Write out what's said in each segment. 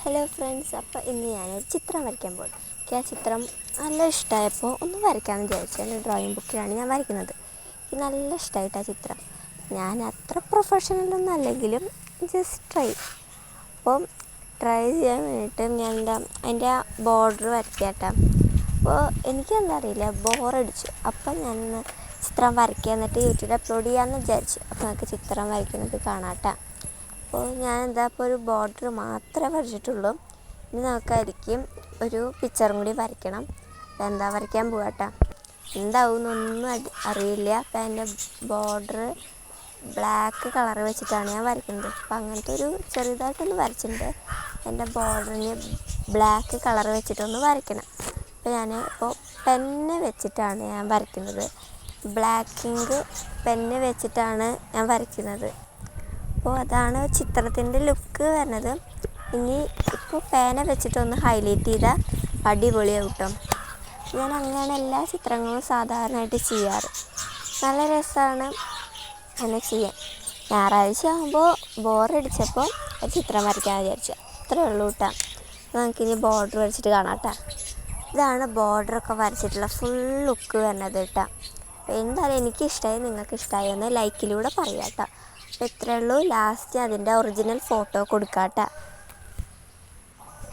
Hello friends, അപ്പോൾ ഇന്ന് ഞാനൊരു ചിത്രം വരയ്ക്കാൻ പോകും. എനിക്ക് ആ ചിത്രം നല്ല ഇഷ്ടമായപ്പോൾ ഒന്ന് വരയ്ക്കാമെന്ന് വിചാരിച്ചു. എൻ്റെ ഡ്രോയിങ് ബുക്കിലാണ് ഞാൻ വരയ്ക്കുന്നത്. എനിക്ക് നല്ല ഇഷ്ടമായിട്ട് ആ ചിത്രം. ഞാൻ അത്ര പ്രൊഫഷണലൊന്നും അല്ലെങ്കിലും ജസ്റ്റ് ട്രൈ. അപ്പം ട്രൈ ചെയ്യാൻ വേണ്ടിയിട്ട് ഞാൻ അതിൻ്റെ ആ ബോർഡർ വരയ്ക്കാട്ടോ. അപ്പോൾ എനിക്കെന്താ അറിയില്ല, ബോറടിച്ചു. അപ്പം ഞാൻ ചിത്രം വരയ്ക്കുക, എന്നിട്ട് യൂട്യൂബിൽ അപ്ലോഡ് ചെയ്യാമെന്ന് വിചാരിച്ചു. അപ്പോൾ നമുക്ക് ചിത്രം വരയ്ക്കുന്നത് കാണാട്ടോ. അപ്പോൾ ഞാൻ ഇപ്പോൾ ഒരു ബോർഡർ മാത്രമേ വരച്ചിട്ടുള്ളൂ. ഇനി നമുക്കായിരിക്കും ഒരു പിക്ചറും കൂടി വരയ്ക്കണം. എന്താ വരയ്ക്കാൻ പോകാട്ടോ, എന്താവും എന്നൊന്നും അറിയില്ല. അപ്പോൾ എൻ്റെ ബോർഡർ ബ്ലാക്ക് കളർ വെച്ചിട്ടാണ് ഞാൻ വരയ്ക്കുന്നത്. അപ്പോൾ അങ്ങനത്തെ ഒരു ചെറുതായിട്ടൊന്ന് വരച്ചിട്ടുണ്ട്. എൻ്റെ ബോർഡറിന് ബ്ലാക്ക് കളർ വെച്ചിട്ടൊന്ന് വരയ്ക്കണം. അപ്പോൾ ഞാൻ പെന്ന് വെച്ചിട്ടാണ് ഞാൻ വരയ്ക്കുന്നത്. ബ്ലാക്ക് ഇങ്ക് പെന്ന് വെച്ചിട്ടാണ് ഞാൻ വരയ്ക്കുന്നത്. അപ്പോൾ അതാണ് ചിത്രത്തിൻ്റെ ലുക്ക് വരുന്നത്. ഇനി ഇപ്പോൾ പേന വെച്ചിട്ടൊന്ന് ഹൈലൈറ്റ് ചെയ്താൽ അടിപൊളിയാവും കേട്ടോ. ഞാൻ അങ്ങനെ എല്ലാ ചിത്രങ്ങളും സാധാരണയായിട്ട് ചെയ്യാറ്. നല്ല രസമാണ് അങ്ങനെ ചെയ്യാൻ. ഞായറാഴ്ച ആകുമ്പോൾ ബോറടിച്ചപ്പോൾ ഒരു ചിത്രം വരയ്ക്കാൻ വിചാരിച്ചു. അത്രയേ ഉള്ളൂ കേട്ടോ. നമുക്കിനി ബോർഡർ വരച്ചിട്ട് കാണാം കേട്ടോ. ഇതാണ് ബോർഡറൊക്കെ വരച്ചിട്ടുള്ള ഫുൾ ലുക്ക് വരുന്നത് കേട്ടോ. അപ്പോൾ എന്തായാലും എനിക്കിഷ്ടമായി, നിങ്ങൾക്ക് ഇഷ്ടമായി എന്ന് ലൈക്കിലൂടെ പറയാം കേട്ടോ. അപ്പോൾ ഇത്രയേ ഉള്ളൂ. ലാസ്റ്റ് അതിൻ്റെ ഒറിജിനൽ ഫോട്ടോ കൊടുക്കാം കേട്ടോ.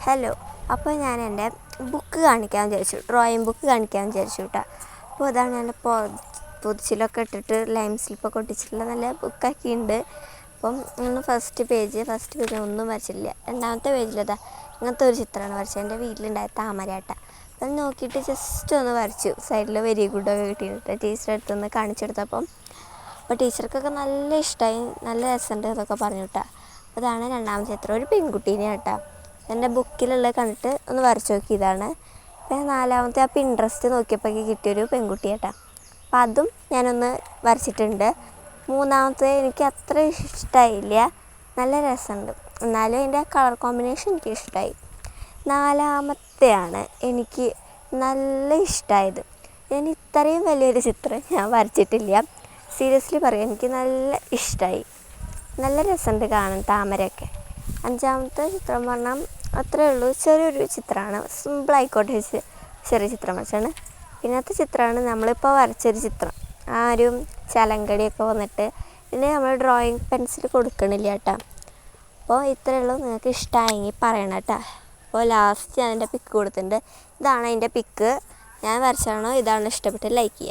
ഹലോ, അപ്പോൾ ഞാൻ എൻ്റെ ബുക്ക് കാണിക്കാൻ വിചാരിച്ചു, ഡ്രോയിങ് ബുക്ക് കാണിക്കാൻ വിചാരിച്ചു കേട്ടോ. അപ്പോൾ അതാണ് ഞാൻ പൊതിച്ചിലൊക്കെ ഇട്ടിട്ട് ലൈം സ്ലിപ്പൊക്കെ ഒട്ടിച്ചിട്ടുള്ള നല്ല ബുക്കാക്കിയിട്ടുണ്ട്. അപ്പം ഫസ്റ്റ് പേജ് ഒന്നും വരച്ചില്ല. രണ്ടാമത്തെ പേജിലതാ ഇങ്ങനത്തെ ഒരു ചിത്രമാണ് വരച്ചത്. എൻ്റെ വീട്ടിലുണ്ടായ താമരയാട്ട. അത് നോക്കിയിട്ട് ജസ്റ്റ് ഒന്ന് വരച്ചു. സൈഡിൽ വെരി ഗുഡൊക്കെ കിട്ടിയിട്ട് ടീച്ചറെ അടുത്തുനിന്ന് കാണിച്ചെടുത്തപ്പം അപ്പോൾ ടീച്ചർക്കൊക്കെ നല്ല ഇഷ്ടമായി, നല്ല രസമുണ്ട് എന്നൊക്കെ പറഞ്ഞു കേട്ടോ. അതാണ് രണ്ടാമത്തെ ചിത്രം, ഒരു പെൺകുട്ടീനെ കേട്ടോ. എൻ്റെ ബുക്കിലുള്ള കണ്ടിട്ട് ഒന്ന് വരച്ചു നോക്കിയതാണ്. പിന്നെ നാലാമത്തെ ആ പിൻട്രസ്റ്റ് നോക്കിയപ്പോൾ കിട്ടിയൊരു പെൺകുട്ടി കേട്ടോ. അപ്പം അതും ഞാനൊന്ന് വരച്ചിട്ടുണ്ട്. മൂന്നാമത്തെ എനിക്ക് അത്ര ഇഷ്ടമായില്ല, നല്ല രസമുണ്ട്, എന്നാലും അതിൻ്റെ കളർ കോമ്പിനേഷൻ എനിക്ക് ഇഷ്ടമായി. നാലാമത്തെയാണ് എനിക്ക് നല്ല ഇഷ്ടമായത്. ഞാൻ ഇത്രയും വലിയൊരു ചിത്രം ഞാൻ വരച്ചിട്ടില്ല. സീരിയസ്ലി പറയാം, എനിക്ക് നല്ല ഇഷ്ടമായി, നല്ല രസമുണ്ട് കാണാൻ താമരയൊക്കെ. അഞ്ചാമത്തെ ചിത്രം പറഞ്ഞാൽ അത്രയേ ഉള്ളൂ, ചെറിയൊരു ചിത്രമാണ്, സിമ്പിളായിക്കോട്ടെ ചെറിയ ചിത്രം വെച്ചാണ്. പിന്നത്തെ ചിത്രമാണ് നമ്മളിപ്പോൾ വരച്ചൊരു ചിത്രം, ആ ഒരു ചലങ്കടിയൊക്കെ വന്നിട്ട്. പിന്നെ നമ്മൾ ഡ്രോയിങ് പെൻസിൽ കൊടുക്കണില്ല കേട്ടോ. അപ്പോൾ ഇത്രയേ ഉള്ളൂ. നിങ്ങൾക്ക് ഇഷ്ടമായെങ്കിൽ പറയണം കേട്ടോ. അപ്പോൾ ലാസ്റ്റ് ഞാൻ അതിൻ്റെ പിക്ക് കൊടുത്തിട്ടുണ്ട്. ഇതാണ് അതിൻ്റെ പിക്ക്, ഞാൻ വരച്ചാണോ ഇതാണ് ഇഷ്ടപ്പെട്ട് ലൈക്ക് ചെയ്യുക.